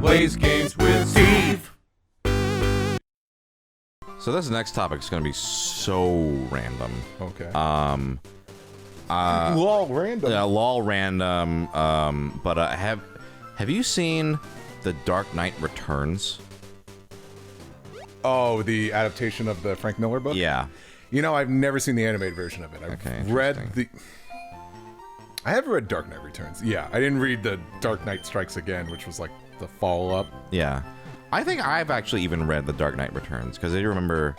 plays games with Steve. So this next topic is going to be so random. Okay. Lol random. Yeah, lol random. But have you seen The Dark Knight Returns? Oh, the adaptation of the Frank Miller book? Yeah. You know, I've never seen the animated version of it. I've read the... I have read Dark Knight Returns. Yeah, I didn't read the Dark Knight Strikes Again, which was like the follow-up. Yeah. I think I've actually even read The Dark Knight Returns, because I remember...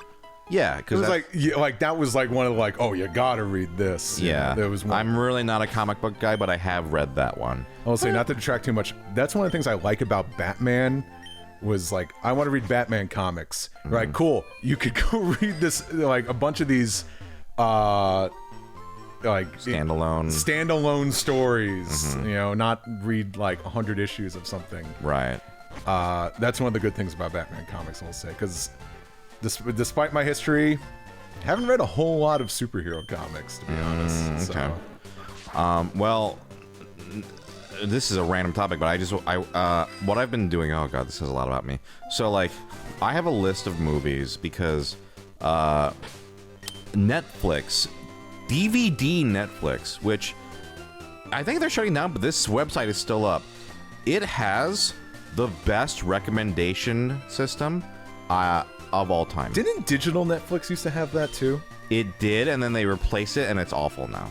Yeah, because it was like that was like one of the like, oh, you gotta read this. Yeah, there was one. I'm really not a comic book guy, but I have read that one. I'll say, not to detract too much, that's one of the things I like about Batman was like, I want to read Batman comics. Mm-hmm. Right, cool. You could go read this, like a bunch of these like standalone stories, mm-hmm. you know, not read like 100 issues of something. Right. That's one of the good things about Batman comics, I'll say, because despite my history, haven't read a whole lot of superhero comics, to be honest. Okay. So. Well, this is a random topic, but what I've been doing. Oh god, this says a lot about me. So like, I have a list of movies because Netflix, DVD Netflix, which I think they're shutting down, but this website is still up. It has the best recommendation system of all time. Didn't digital Netflix used to have that too? It did, and then they replaced it, and it's awful now.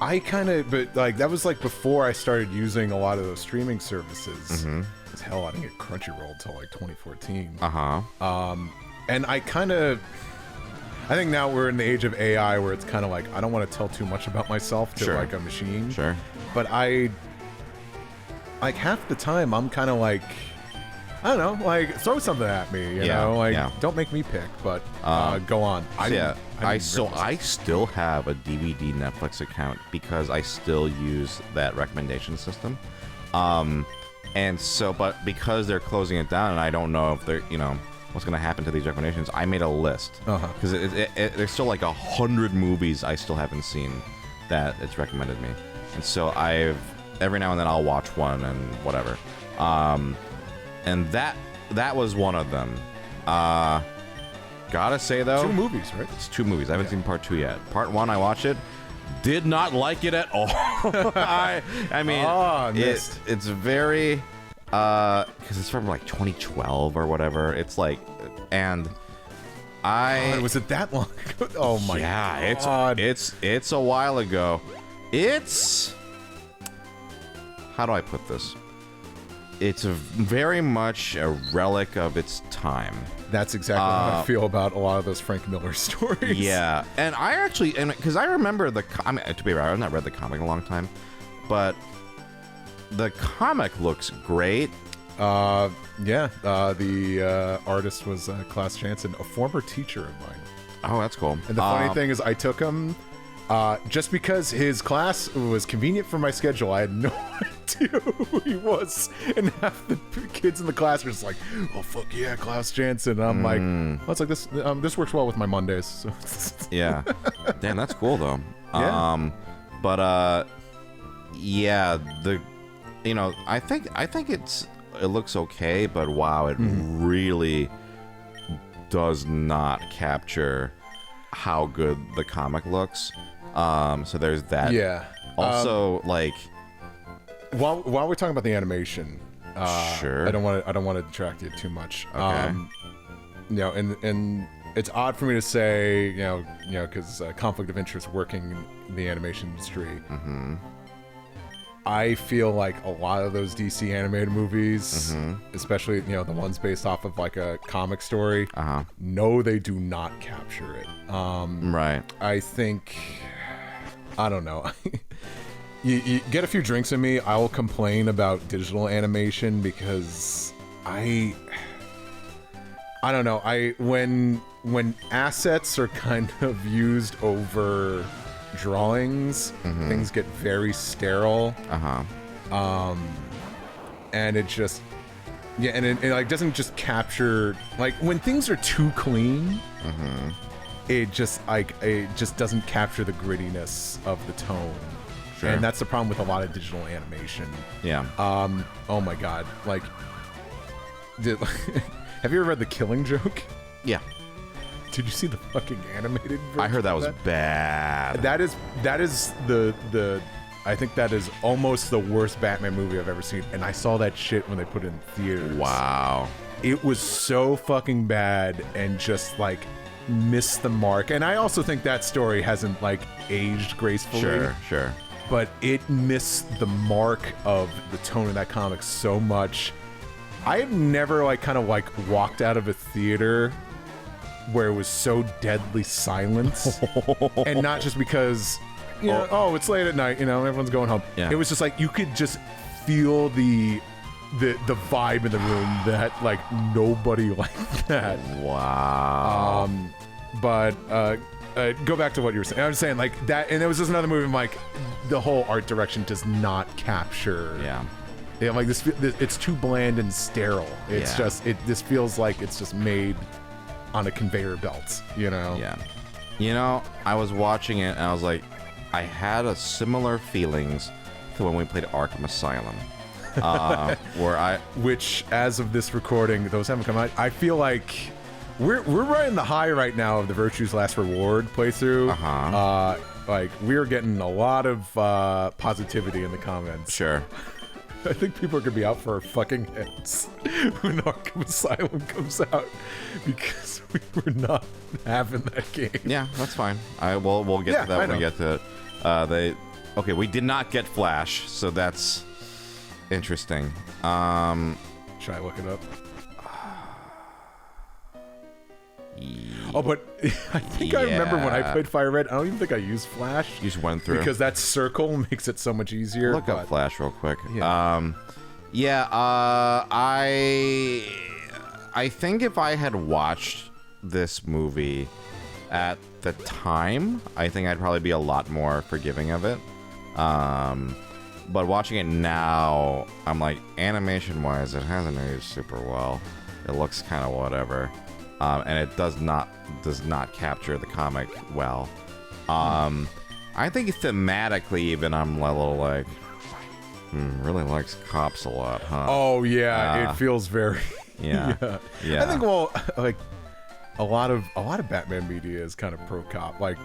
But like that was like before I started using a lot of those streaming services. Mm-hmm. Because hell, I didn't get Crunchyroll until like 2014. And I think now we're in the age of AI where it's kind of like I don't want to tell too much about myself to like a machine. Sure. But like half the time I'm kind of like, I don't know, like throw something at me, you know, like don't make me pick, but go on. I still have a DVD Netflix account because I still use that recommendation system. And so, but because they're closing it down, and I don't know if they're, what's going to happen to these recommendations, I made a list because there's still like 100 movies I still haven't seen that it's recommended me, and so every now and then I'll watch one and whatever. And that was one of them. Gotta say though, 2 movies, right? It's 2 movies. I haven't seen part 2 yet. Part 1, I watched it. Did not like it at all. I mean, it's very because it's from like 2012 or whatever. It's like, and was it that long ago? Oh my god! It's a while ago. It's, how do I put this? It's very much a relic of its time. That's exactly how I feel about a lot of those Frank Miller stories. Yeah, and I actually, because I remember to be right, I've not read the comic in a long time, but the comic looks great. The artist was Klaus Janson, a former teacher of mine. Oh, that's cool. And the funny thing is, I took him just because his class was convenient for my schedule. I had no idea who he was, and half the kids in the class were just like, "Oh fuck yeah, Klaus Janson!" And I'm like, "Oh, it's like this. This works well with my Mondays." So. Yeah, damn, that's cool though. Yeah. I think it looks okay, but wow, it really does not capture how good the comic looks. So there's that. Yeah. Also, like, while we're talking about the animation, sure. I don't want to detract you too much. Okay. And it's odd for me to say, because conflict of interest working in the animation industry. Mm-hmm. I feel like a lot of those DC animated movies, especially the ones based off of like a comic story, no, they do not capture it. Right. I think, I don't know. you get a few drinks in me, I will complain about digital animation because I don't know. When assets are kind of used over drawings, things get very sterile. And it just, and it like doesn't just capture, like when things are too clean, it just doesn't capture the grittiness of the tone. And that's the problem with a lot of digital animation. Yeah. Oh my god, like Have you ever read The Killing Joke? Yeah. Did you see the fucking animated version? I heard that of was bad. That is the I think that is almost the worst Batman movie I've ever seen, and I saw that shit when they put it in theaters. Wow. It was so fucking bad and just like missed the mark. And I also think that story hasn't like aged gracefully. Sure. But it missed the mark of the tone of that comic so much. I have never like kind of like walked out of a theater where it was so deadly silent, and not just because oh it's late at night, everyone's going home. Yeah. It was just like you could just feel the vibe in the room that like nobody liked that. Wow. But go back to what you were saying. I was saying like that, and it was just another movie. Like the whole art direction does not capture. Yeah, like this. It's too bland and sterile. It's just this feels like it's just made on a conveyor belt. Yeah. I was watching it and I was like, I had a similar feelings to when we played Arkham Asylum. Which, as of this recording, those haven't come out. I feel like we're riding the high right now of the Virtue's Last Reward playthrough. Like we're getting a lot of positivity in the comments. Sure. I think people are gonna be out for our fucking heads when Arkham Asylum comes out because we were not having that game. Yeah, that's fine. We'll get to that when we get to it. Okay, we did not get Flash, so that's interesting. Should I look it up? Oh, but I think I remember when I played Fire Red, I don't even think I used Flash. You just went through. Because that circle makes it so much easier. Look up Flash real quick. Yeah. I think if I had watched this movie at the time, I think I'd probably be a lot more forgiving of it. But watching it now, I'm like, animation-wise, it hasn't aged super well. It looks kind of whatever. And it does not capture the comic well. I think thematically, even I'm a little like, really likes cops a lot, huh? Oh yeah, it feels very. Yeah. I think like a lot of Batman media is kind of pro cop. Like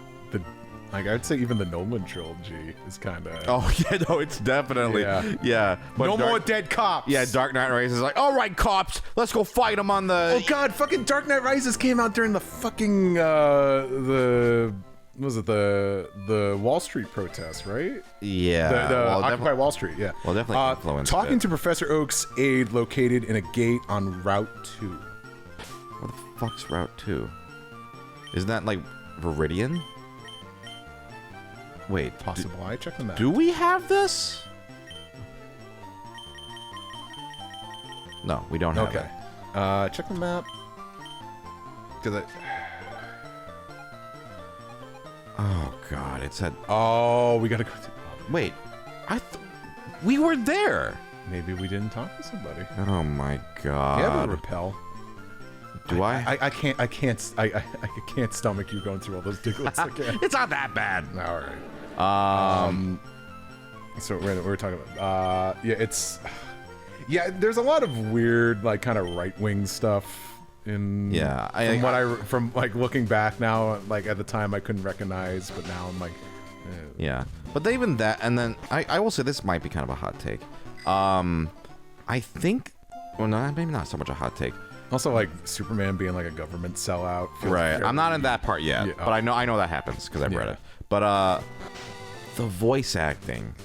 I'd say even the Nolan trilogy is kind of. Oh yeah, no, it's definitely yeah. But no more dead cops. Yeah, Dark Knight Rises is like, all right, cops, let's go fight them on the. Oh god, fucking Dark Knight Rises came out during the fucking the Wall Street protests, right? Yeah, the Occupy Wall Street. Yeah. Well, definitely influenced talking it. to Professor Oak's aide located in a gate on Route 2. What the fuck's Route 2? Isn't that like Viridian? Wait, possible. I check the map. Do we have this? No, we don't have it. Check the map. Oh god, it said. Oh, we gotta go. Wait, we were there. Maybe we didn't talk to somebody. Oh my god. Yeah, repel. Do I? I can't stomach you going through all those diglets again. It's not that bad. All right. So we're talking about there's a lot of weird like kind of right-wing stuff in from looking back now, like at the time I couldn't recognize, but now I'm like but even that, and then I will say this might be kind of a hot take. I think, well, no, maybe not so much a hot take. Also, like Superman being like a government sellout. Right. I'm not in that part yet, but I know that happens because I've read it. But the voice acting,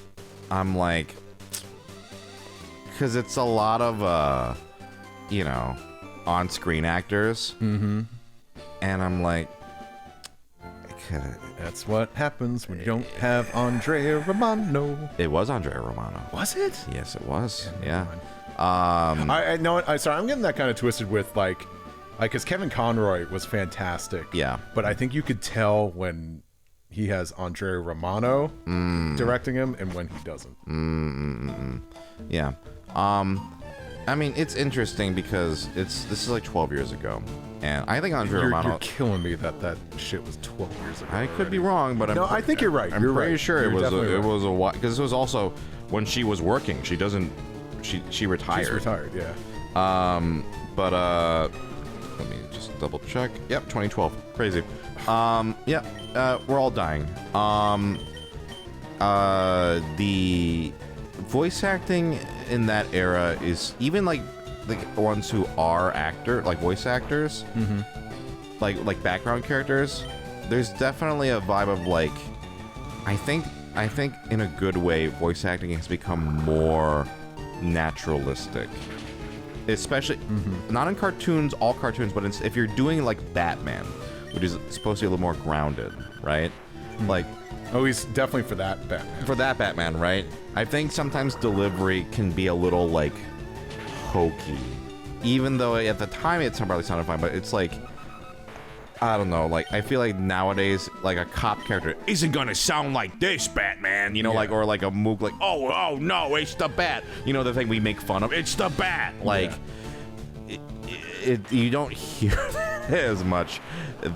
I'm like, because it's a lot of on-screen actors, and I'm like, that's what happens when you don't have Andrea Romano. It was Andrea Romano. Was it? Yes, it was. Yeah. I know. Sorry, I'm getting that kind of twisted with like, because Kevin Conroy was fantastic. Yeah. But I think you could tell when he has Andrea Romano directing him and when he doesn't. Yeah. I mean, it's interesting because this is like 12 years ago, and I think Andrea Romano. You're killing me that shit was 12 years ago. I could be wrong, but I think you're right. I'm pretty sure it was a while, because this was also when she was working. She doesn't she retired. She's retired, yeah. But let me just double check. Yep, 2012. Crazy. We're all dying. The voice acting in that era is even like the ones who are voice actors, like background characters. There's definitely a vibe of like, I think in a good way, voice acting has become more naturalistic. Especially, not in cartoons, all cartoons, but if you're doing like Batman, which is supposed to be a little more grounded, right? Like, oh, he's definitely for that Batman. For that Batman, right? I think sometimes delivery can be a little like hokey, even though at the time it probably sounded fine. But it's like, I don't know. Like, I feel like nowadays, like a cop character isn't gonna sound like this, Batman. You know, like, or like a Mook, like, oh no, it's the Bat. You know, the thing we make fun of, it's the Bat. Like, you don't hear that as much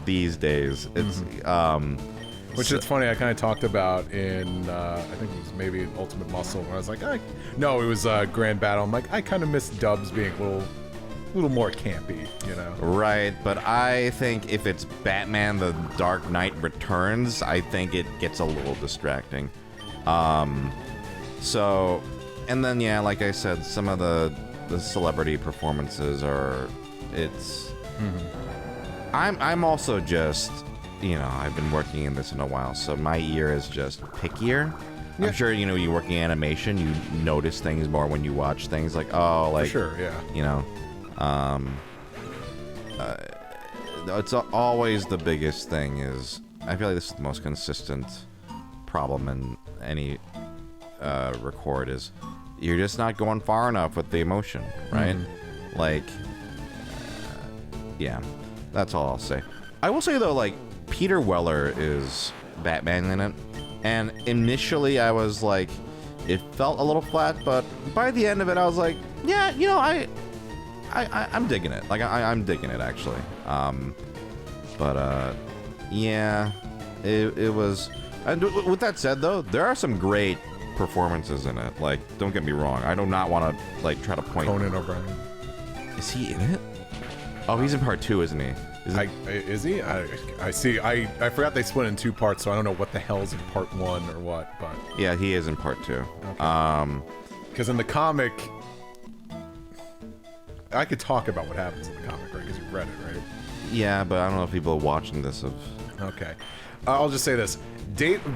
these days. It's which is funny. I kind of talked about in I think it was maybe Ultimate Muscle, where I was like, no, it was Grand Battle. I'm like, I kind of miss dubs being a little more campy, you know? Right, but I think if it's Batman The Dark Knight Returns, I think it gets a little distracting. So, and then, yeah, like I said, some of the celebrity performances are, I'm also just, you know, I've been working in this in a while, so my ear is just pickier. Yeah. I'm sure, you know, you work in animation, you notice things more when you watch things like, oh, like, for sure, yeah. You know, it's always the biggest thing is, I feel like this is the most consistent problem in any record is you're just not going far enough with the emotion, right? Like, yeah, that's all I'll say. I will say though, like, Peter Weller is Batman in it, and initially I was like, it felt a little flat, but by the end of it I was like, yeah, you know, I'm digging it. Like, I'm digging it, actually. Yeah, it was... And with that said, though, there are some great performances in it. Like, don't get me wrong. I do not want to, like, try to point... Conan O'Brien. Is he in it? Oh, he's in part 2, isn't he? Is he? I see. I forgot they split in 2 parts, so I don't know what the hell's in part 1 or what, but... Yeah, he is in part 2. Okay. Because in the comic... I could talk about what happens in the comic, right? Because you've read it, right? Yeah, but I don't know if people watching this have... Okay. I'll just say this.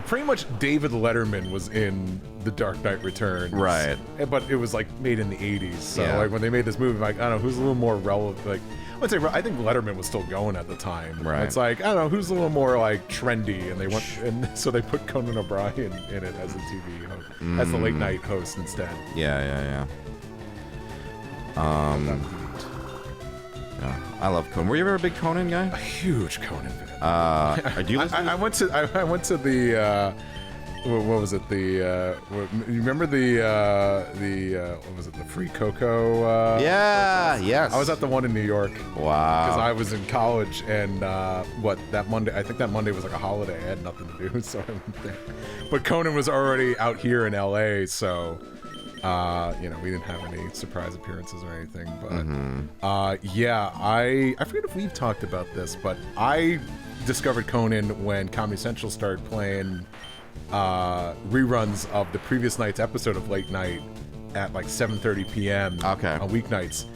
Pretty much David Letterman was in The Dark Knight Returns. Right. But it was, like, made in the 80s. So, yeah. like, when they made this movie, like, I don't know, who's a little more relevant, like... I think Letterman was still going at the time. Right. It's like, I don't know, who's a little more, like, trendy, and they went... And so they put Conan O'Brien in it as the TV host, as the late-night host instead. Yeah. Yeah, I love Conan. Were you ever a big Conan guy? A huge Conan fan. Do you listen? I went to the what was it? You remember the what was it? The Free Cocoa? Yes. I was at the one in New York. Wow. Because I was in college, and that Monday? I think that Monday was like a holiday. I had nothing to do, so I went there. But Conan was already out here in LA, so. You know, we didn't have any surprise appearances or anything, but yeah, I forget if we've talked about this, but I discovered Conan when Comedy Central started playing reruns of the previous night's episode of Late Night at like 7:30 p.m. on weeknights.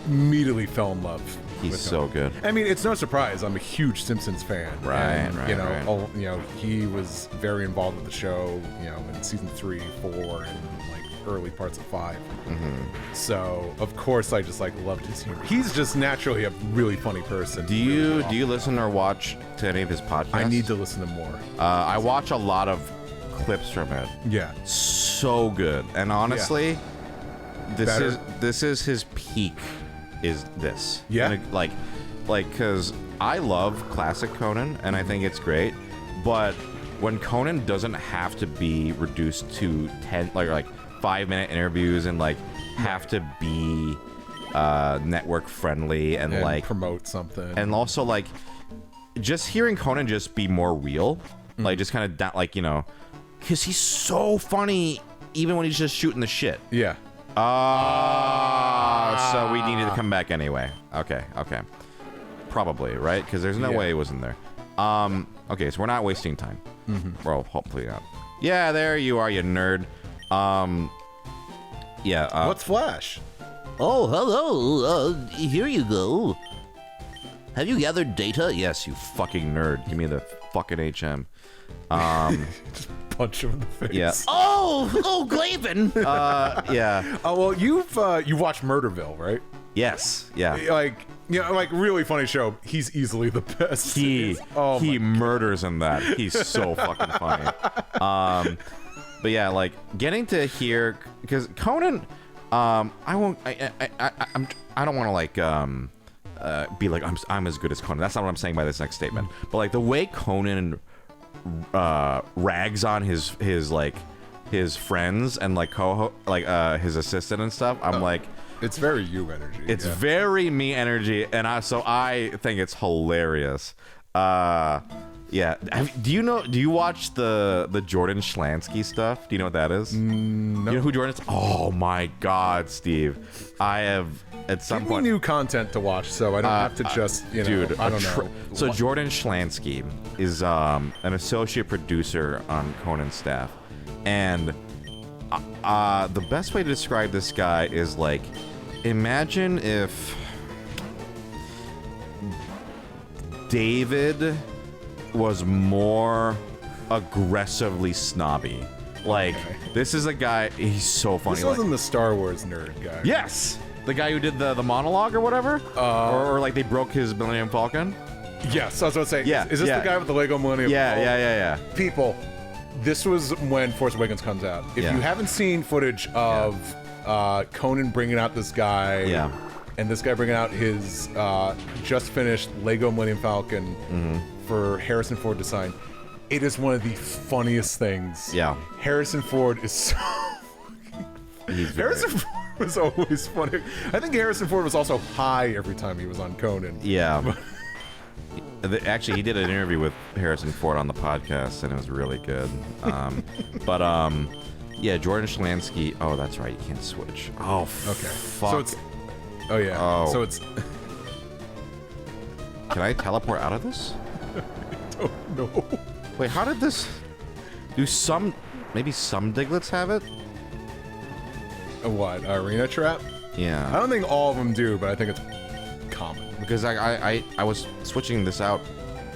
Immediately fell in love. He's so good. I mean, it's no surprise. I'm a huge Simpsons fan. Right. You know, he was very involved with the show. You know, in season 3, 4, and like early parts of 5. So of course I just like loved his humor. He's just naturally a really funny person. Do you listen or watch to any of his podcasts? I need to listen to more. I watch a lot of clips from it. Yeah. So good. And honestly, this is his peak. Is this? Yeah. And like, because I love classic Conan, and I think it's great, but when Conan doesn't have to be reduced to 5-minute interviews and like have to be network friendly and like promote something, and also like just hearing Conan just be more real, like just kind of like, you know, because he's so funny even when he's just shooting the shit. Yeah. So we needed to come back anyway. Okay. Probably, right? Because there's no way it wasn't there. Okay, so we're not wasting time. Well, hopefully not. Yeah, there you are, you nerd. Yeah. What's Flash? Oh, hello. Here you go. Have you gathered data? Yes, you fucking nerd. Give me the fucking HM. Just punch him in the face. Yeah. Oh, Glaven. Yeah. Oh well, you watched Murderville, right? Yes. Yeah. Like really funny show. He's easily the best. He murders in that. He's so fucking funny. But yeah, like getting to hear, because Conan, I don't want to like be like I'm as good as Conan. That's not what I'm saying by this next statement. But like the way Conan rags on his friends and like his assistant and stuff, I'm like, it's very you energy. It's very me energy, and I think it's hilarious. Yeah. Do you watch the Jordanschlansky stuff? Do you know what that is? No. You know who Jordan is? Oh my God, Steve. I have at some Give point me new content to watch, so I don't have to just dude, I don't know. So Jordanschlansky is an associate producer on Conan's staff, and the best way to describe this guy is like, imagine if David was more aggressively snobby. Like, this is a guy, he's so funny. This wasn't the Star Wars nerd guy. Yes! The guy who did the monologue or whatever? Or like they broke his Millennium Falcon? Yes, I was about to say, Yeah, is this the guy with the Lego Millennium Falcon? Yeah. People, this was when Force Awakens comes out. If you haven't seen footage of Conan bringing out this guy, and this guy bringing out his just finished Lego Millennium Falcon for Harrison Ford to sign, it is one of the funniest things. Yeah. Harrison Ford is so Harrison Ford was always funny. I think Harrison Ford was also high every time he was on Conan. Yeah. Actually, he did an interview with Harrison Ford on the podcast, and it was really good. Yeah, Jordanschlansky. Oh, that's right. You can't switch. Oh, Okay. fuck. So it's. Oh yeah. Oh. So it's. Can I teleport out of this? Oh no. Wait, how did this... Maybe some Diglets have it? A what? Arena trap? I Yeah. don't think all of them do, but I think it's common. Because I was switching this out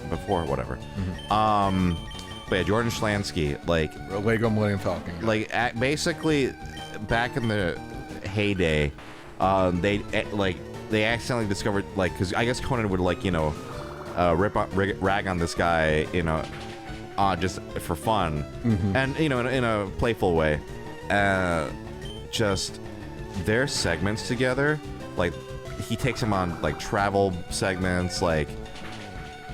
before, whatever. But yeah, Jordanschlansky, like... A Lego Millennium Falcon. Like, basically, back in the heyday, they accidentally discovered, like, because I guess Conan would, like, rag on this guy, just for fun, and in a playful way. Just their segments together, like he takes him on like travel segments, like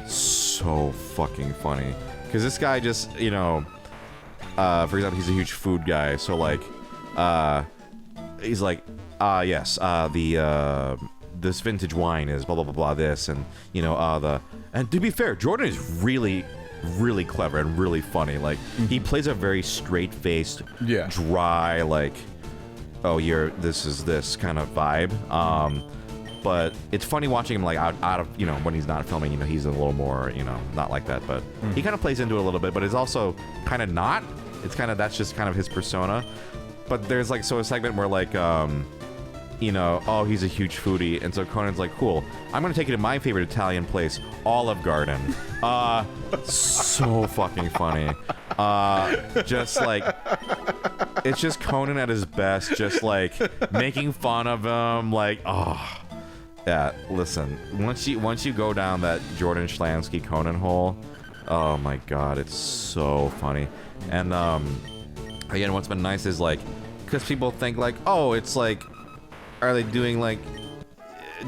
so fucking funny. Because this guy just, for example, he's a huge food guy, so like, he's like, yes, this vintage wine is blah blah blah blah this, and and to be fair, Jordan is really clever and really funny. Like he plays a very straight-faced, dry, like, oh, this is this kind of vibe. But it's funny watching him like out of when he's not filming. He's a little more not like that, but he kind of plays into it a little bit. But it's also kind of not. It's kind of that's just kind of his persona. But there's like a segment where like oh, he's a huge foodie, and so Conan's like, cool, I'm gonna take you to my favorite Italian place, Olive Garden. So fucking funny. Just like, it's just Conan at his best, just like making fun of him, like, oh. Yeah, listen, once you go down that Jordanschlansky Conan hole, oh my god, it's so funny. And again, what's been nice is like, because people think like, oh, it's like, are they doing like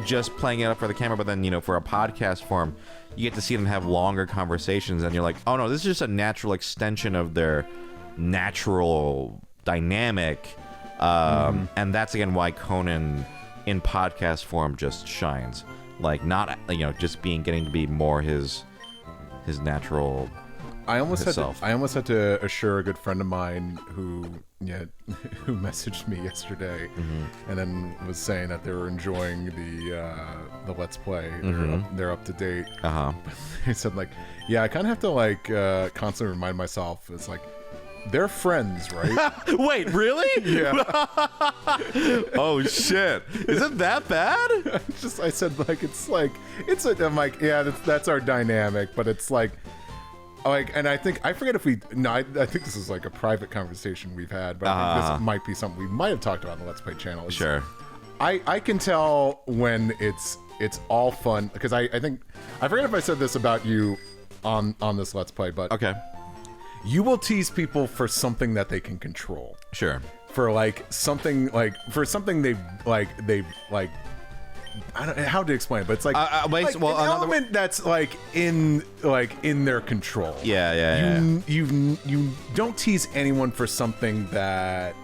just playing it up for the camera, but then for a podcast form you get to see them have longer conversations, and you're like, oh no, this is just a natural extension of their natural dynamic. And that's again why Conan in podcast form just shines, like not getting to be more his natural I almost herself. had to assure a good friend of mine who who messaged me yesterday, and then was saying that they were enjoying the Let's Play. They're up to date. He said like, yeah, I kind of have to like constantly remind myself. It's like, they're friends, right? Wait, really? Yeah. Oh shit! Is it that bad? I said I'm like, yeah, that's our dynamic, but it's like, and I forget if I think this is like a private conversation we've had, but I think this might be something we might have talked about on the Let's Play channel. Sure. I can tell when it's all fun, because I think, I forget if I said this about you on this Let's Play, but Okay. you will tease people for something that they can control. Sure. For something they've I don't know how to explain it, but it's like, an element that's like in their control. Yeah. You don't tease anyone for something that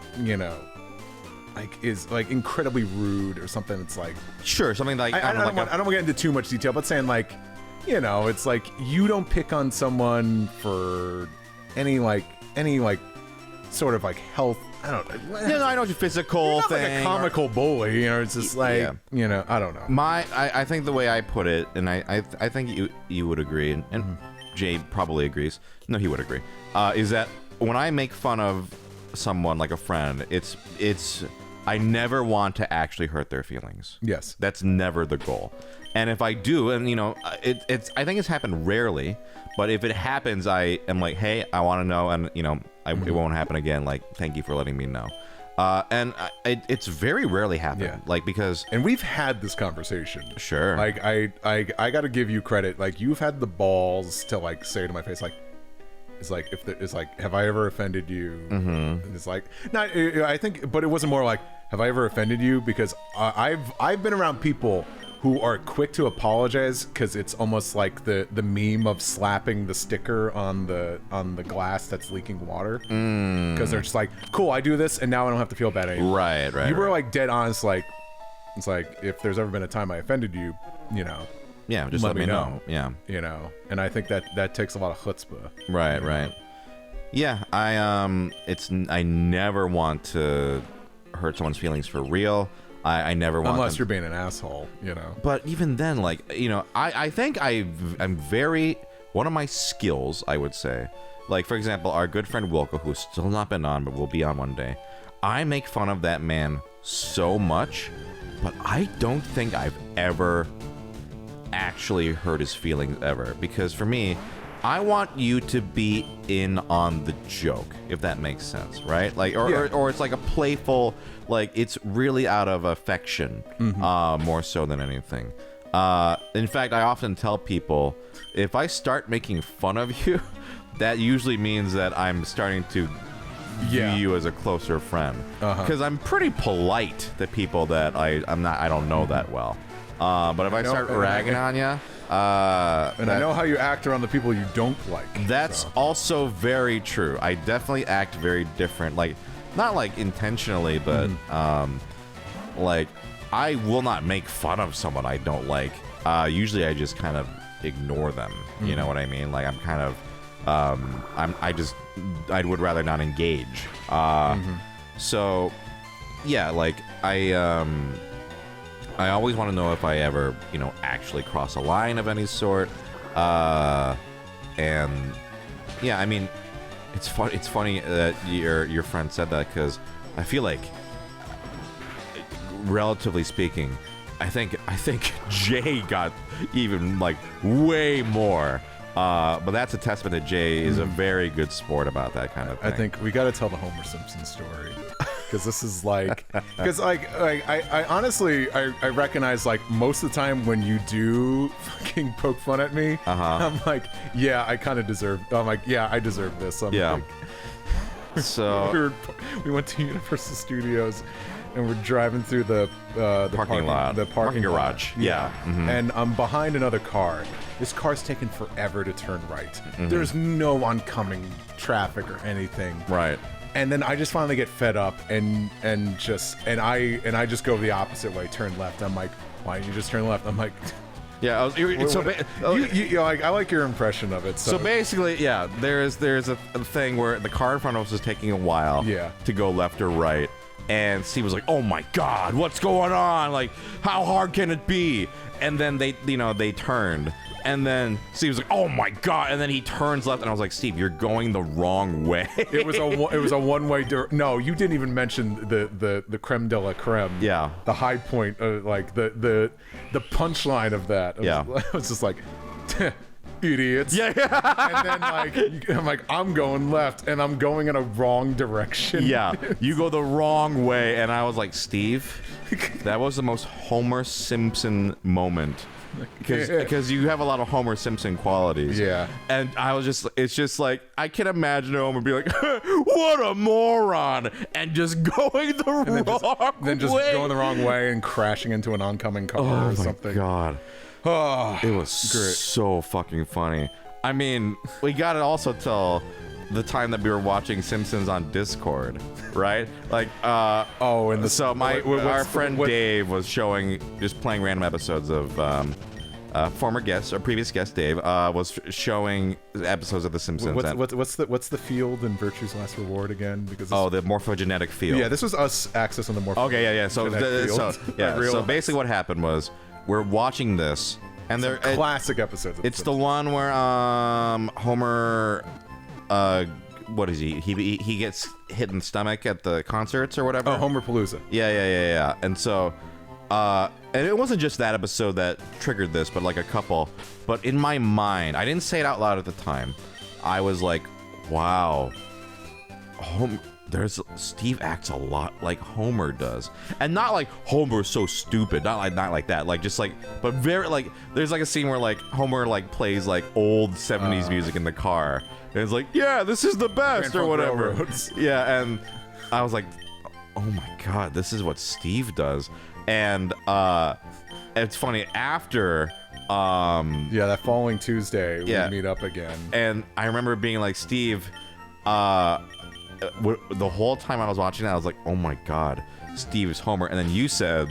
is like incredibly rude or something. It's like, Sure, something like I don't want to get into too much detail, but saying like, it's like you don't pick on someone for any sort of like health. I don't know. I know, physical You're not thing. like a comical bully, it's just like, I don't know. I think the way I put it, and I think you would agree, and Jay probably agrees. No, he would agree. Is that when I make fun of someone like a friend, it's I never want to actually hurt their feelings. Yes. That's never the goal. And if I do, and it's I think it's happened rarely, but if it happens, I am like, hey, I want to know, and it won't happen again. Like, thank you for letting me know. And it's very rarely happened. Yeah. Because and we've had this conversation. Sure. Like I got to give you credit. Like, you've had the balls to like say to my face, like, it's like, have I ever offended you? And it's like, no, I think, but it wasn't more like, have I ever offended you? Because I've been around people who are quick to apologize, because it's almost like the meme of slapping the sticker on the glass that's leaking water, because they're just like, cool, I do this and now I don't have to feel bad anymore. Right. You were like dead honest, like, it's like, if there's ever been a time I offended you, yeah, just let me know. Yeah. And I think that takes a lot of chutzpah. Right. Yeah, I never want to hurt someone's feelings for real. I never want unless them, you're being an asshole, But even then, like, I think I'm very, one of my skills, I would say, like, for example, our good friend Wilco, who's still not been on, but will be on one day. I make fun of that man so much, but I don't think I've ever actually hurt his feelings ever. Because for me, I want you to be in on the joke, if that makes sense, right? Like, or it's like a playful, like, it's really out of affection, more so than anything. In fact, I often tell people, if I start making fun of you, that usually means that I'm starting to view you as a closer friend. Because I'm pretty polite to people that I don't know that well. But if I start ragging on you, and I know how you act around the people you don't like. That's also very true. I definitely act very different. Like, not like intentionally, but like, I will not make fun of someone I don't like. Usually I just kind of ignore them. You know what I mean? Like, I'm kind of I would rather not engage. So yeah, like, I always want to know if I ever, actually cross a line of any sort. And yeah, I mean, it's funny that your friend said that, because I feel like, relatively speaking, I think Jay got even like way more. But that's a testament that Jay is a very good sport about that kind of thing. I think we got to tell the Homer Simpson story. Because this is like, I honestly, I recognize, like, most of the time when you do fucking poke fun at me, I'm like, yeah, I kind of deserve. I'm like, yeah, I deserve this. I'm like, so we went to Universal Studios, and we're driving through the parking lot, the parking garage. Yeah, and I'm behind another car. This car's taking forever to turn right. There's no oncoming traffic or anything. Right. And then I just finally get fed up and I just go the opposite way, turn left. I'm like, why didn't you just turn left? I'm like, Yeah. I like your impression of it. So basically, yeah, there's a thing where the car in front of us is taking a while to go left or right. And Steve was like, "Oh my God, what's going on? Like, how hard can it be?" And then they turned, and then Steve was like, "Oh my God!" And then he turns left, and I was like, "Steve, you're going the wrong way." It was a one-way. No, you didn't even mention the creme de la creme. Yeah. The high point, like the punchline of that. I was just like, idiots. Yeah. And then I'm like, I'm going left, and I'm going in a wrong direction. Yeah, you go the wrong way, and I was like, Steve, that was the most Homer Simpson moment. Because you have a lot of Homer Simpson qualities. Yeah. And it's just like, I can imagine Homer be like, what a moron, and just going the wrong way. Then just going the wrong way and crashing into an oncoming car or something. Oh, my God. Oh, it was great. so fucking funny. I mean, we got to also tell the time that we were watching Simpsons on Discord, right? Like, our friend Dave was just playing random episodes of former guest or previous guest Dave was showing episodes of The Simpsons. What's the field in Virtue's Last Reward again? Because the morphogenetic field. Yeah, this was us accessing the morphogenetic. Okay, yeah. field. So basically, what happened was we're watching this, and they're classic episodes. It's the one where Homer. What is he? He gets hit in the stomach at the concerts or whatever. Oh, Homer Palooza. Yeah. And so, and it wasn't just that episode that triggered this, but like a couple. But in my mind, I didn't say it out loud at the time. I was like, wow, Steve acts a lot like Homer does, and not like Homer's so stupid, not like that, like just like, but very like, there's like a scene where like Homer like plays like old 70s music in the car, and it's like, yeah, this is the best or whatever. Railroads. Yeah, and I was like, oh my God, this is what Steve does. And it's funny after that following Tuesday we meet up again, and I remember being like, Steve, the whole time I was watching that, I was like, oh my God, Steve is Homer. And then you said,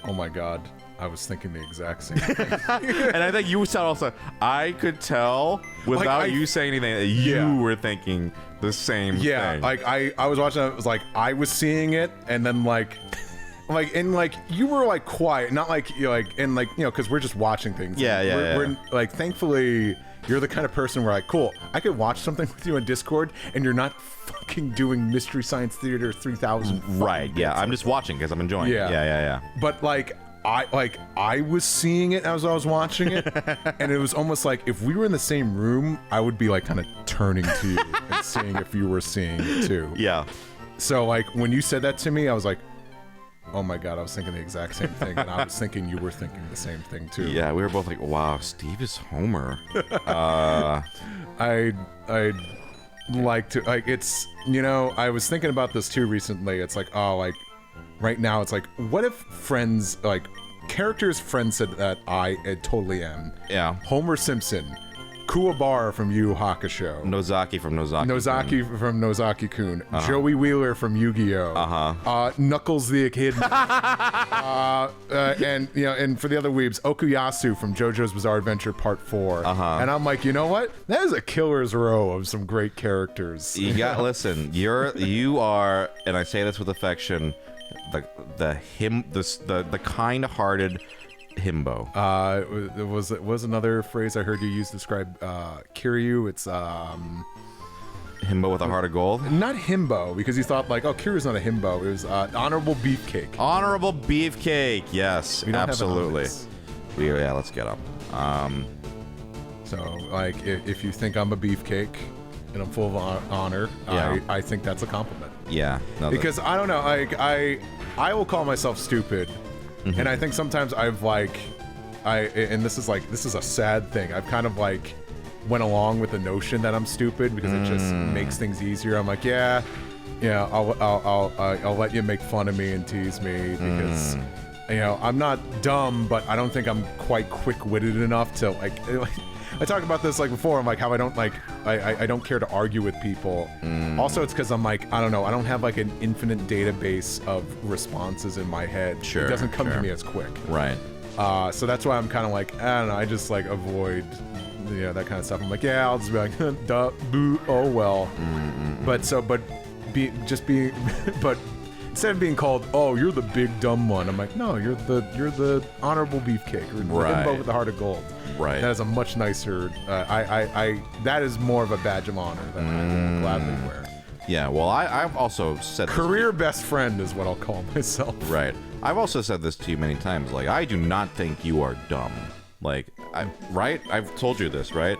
oh my God, I was thinking the exact same thing. And I think you said also, I could tell without you saying anything that you were thinking the same thing. Yeah, like I was watching it, was like, I was seeing it, and then and you were like quiet, not like because we're just watching things. We're like, thankfully, you're the kind of person where like, cool, I could watch something with you on Discord, and you're not fucking doing Mystery Science Theater 3000. Right? Yeah, I'm just watching because I'm enjoying. Yeah. But I was seeing it as I was watching it, and it was almost like if we were in the same room, I would be like kind of turning to you and seeing if you were seeing it too. Yeah. So like when you said that to me, I was like, oh my God, I was thinking the exact same thing, and I was thinking you were thinking the same thing too. Yeah, we were both like, wow, Steve is Homer. I'd like to, like, it's, I was thinking about this too recently. It's like, oh, like right now it's like, what if Friends, like characters Friends said that I totally am. Yeah. Homer Simpson, Kuwabara from Yu Yu Hakusho, Nozaki from Nozaki from Nozaki-kun, Joey Wheeler from Yu-Gi-Oh, Knuckles the Echidna, and for the other weebs, Okuyasu from JoJo's Bizarre Adventure Part 4. And I'm like, you know what? That is a killer's row of some great characters. Listen, you are, and I say this with affection, the kind-hearted himbo. It was another phrase I heard you use to describe Kiryu. It's himbo with a heart of gold. Not himbo, because you thought like, oh, Kiryu's not a himbo. It was honorable beefcake. Honorable beefcake. Yes, absolutely. Let's get up. So like, if you think I'm a beefcake and I'm full of honor, I think that's a compliment. Yeah. Because I don't know, like I will call myself stupid. Mm-hmm. And I think sometimes and this is a sad thing. I've kind of like went along with the notion that I'm stupid because it just makes things easier. I'm like, I'll let you make fun of me and tease me because I'm not dumb, but I don't think I'm quite quick-witted enough to like I talked about this like before. I'm like how I don't like I don't care to argue with people. Also, it's because I'm like, I don't know, I don't have like an infinite database of responses in my head. Sure, it doesn't come to me as quick. Right. So that's why I'm kind of like, I don't know, I just like avoid, that kind of stuff. I'm like, yeah, I'll just be like, duh, boo, oh well. But instead of being called, oh, you're the big dumb one, I'm like, no, you're the honorable Beefcake, or the himbo with the heart of gold. Right. That is a much nicer. That is more of a badge of honor that I will gladly wear. Yeah, well, I've also said Career best friend is what I'll call myself. Right. I've also said this to you many times. Like, I do not think you are dumb. Like, right? I've told you this, right?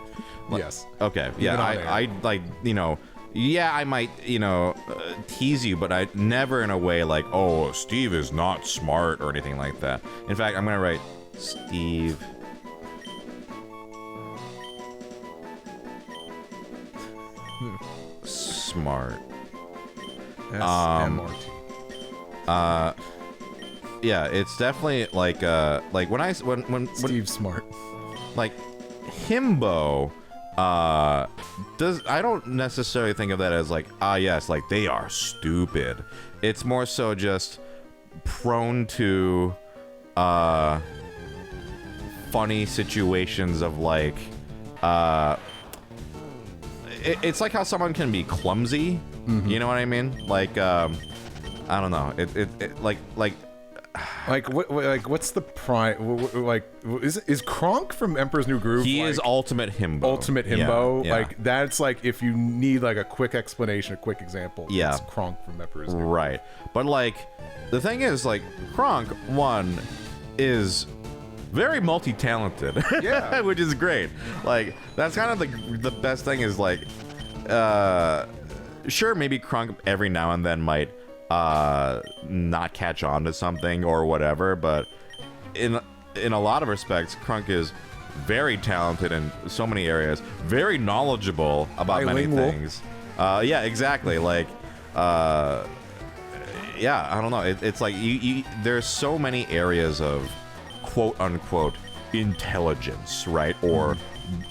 Yes. Okay. Yeah. I like, yeah, I might, tease you, but I never in a way like, oh, Steve is not smart or anything like that. In fact, I'm gonna write Steve. Smart. S-M-R-T. Yeah, it's definitely like when Steve Smart. like himbo I don't necessarily think of that as like, yes, like they are stupid. It's more so just prone to funny situations of like it's like how someone can be clumsy. You know what I mean? Like I don't know. What's the prime? Is Kronk from Emperor's New Groove? He is ultimate himbo. Ultimate himbo. Yeah. Like that's like if you need like a quick explanation, a quick example. Yeah. It's Kronk from Emperor's New Groove. Right. But like the thing is, like Kronk is very multi-talented. Yeah. Which is great. Like that's kind of the best thing is like sure, maybe Kronk every now and then might not catch on to something or whatever, but in a lot of respects, Kronk is very talented in so many areas, very knowledgeable about many things. Yeah, exactly. Like, yeah, I don't know. It's like there's so many areas of quote unquote intelligence, right? Or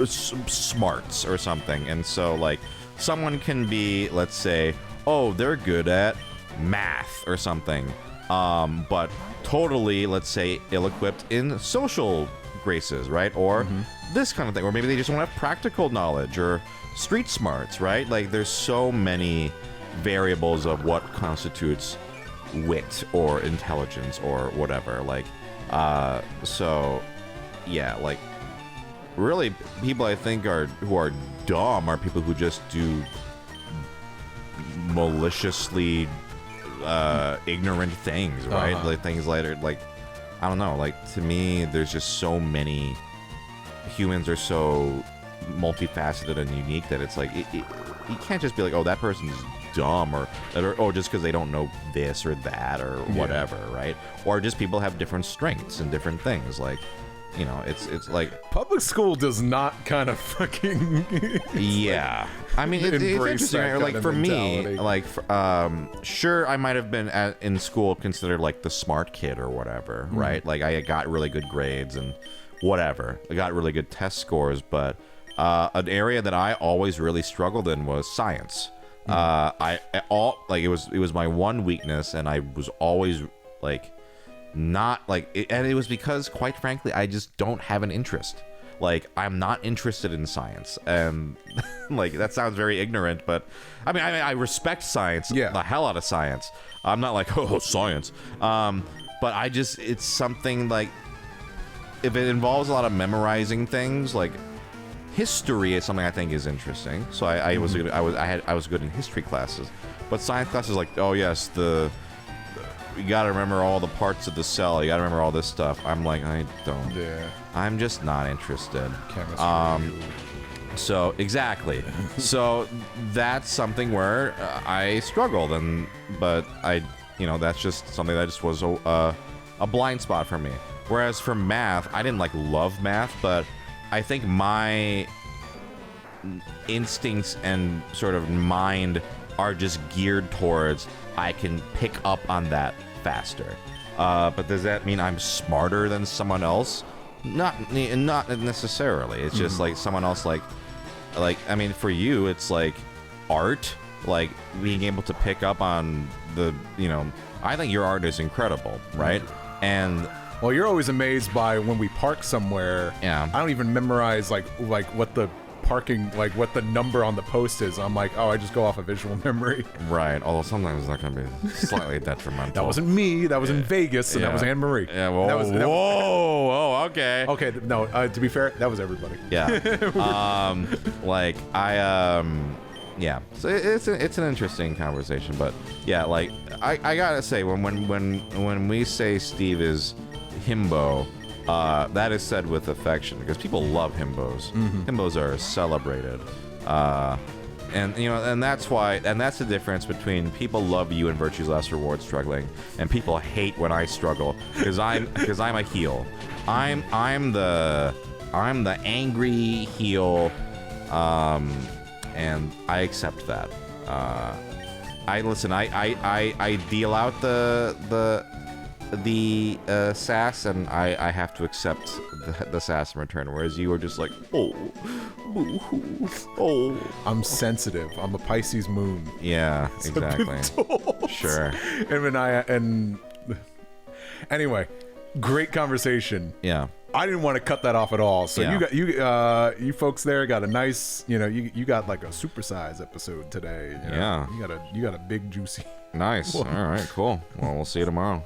smarts or something. And so like someone can be, let's say, oh, they're good at math or something, but totally, let's say, ill-equipped in social graces, right? Or this kind of thing, or maybe they just don't have practical knowledge or street smarts, right? Like there's so many variables of what constitutes wit or intelligence or whatever. Like so yeah, like really people I think who are dumb are people who just do maliciously ignorant things, right? Like things later, like I don't know, like to me there's just so many humans are so multifaceted and unique that it's like you can't just be like, oh, that person's dumb or just because they don't know this or that or whatever, right? Or just people have different strengths and different things, like it's like public school does not kind of fucking yeah. I mean, it's interesting. Right? Like for me, like sure, I might have been in school considered like the smart kid or whatever, right? Like I got really good grades and whatever. I got really good test scores, but an area that I always really struggled in was science. It was my one weakness, and I was always like not like it, and it was because quite frankly I just don't have an interest. Like I'm not interested in science, and like that sounds very ignorant, but I mean I respect science, the hell out of science. I'm not like, oh, science, but I just, it's something like if it involves a lot of memorizing things, like history is something I think is interesting. So I was good in history classes, but science classes like, oh yes, you gotta remember all the parts of the cell. You gotta remember all this stuff. I'm like, I don't. Yeah. I'm just not interested. Chemistry. So exactly. So that's something where I struggled, but that's just something that just was a blind spot for me. Whereas for math, I didn't like love math, but I think my instincts and sort of mind are just geared towards I can pick up on that faster. But does that mean I'm smarter than someone else? Not necessarily. It's just like someone else, like I mean, for you, it's like art, like being able to pick up on the, I think your art is incredible, right? And Well, you're always amazed by when we park somewhere. Yeah. I don't even memorize like what the parking, like what the number on the post is. I'm like, oh, I just go off a visual memory. Right. Although sometimes that can be slightly detrimental. That wasn't me. That was in Vegas, and that was Anne Marie. Yeah. Whoa. That was, whoa. Okay. Okay. No. To be fair, that was everybody. Yeah. Yeah. So it's an interesting conversation, but yeah, like I gotta say when we say Steve is himbo, that is said with affection because people love himbos. Himbos are celebrated, and that's why, and that's the difference between people love you and Virtue's Last Reward struggling, and people hate when I struggle because I'm a heel. I'm the angry heel. And I accept that. I deal out the sass, and I have to accept the sass in return. Whereas you are just like, oh, boo-hoo, oh. I'm sensitive. I'm a Pisces moon. Yeah, exactly. Sure. And anyway, great conversation. Yeah. I didn't want to cut that off at all. So Yeah. you folks there got a nice, you got like a supersize episode today. Yeah. You got a big juicy. Nice. All right, cool. Well, we'll see you tomorrow.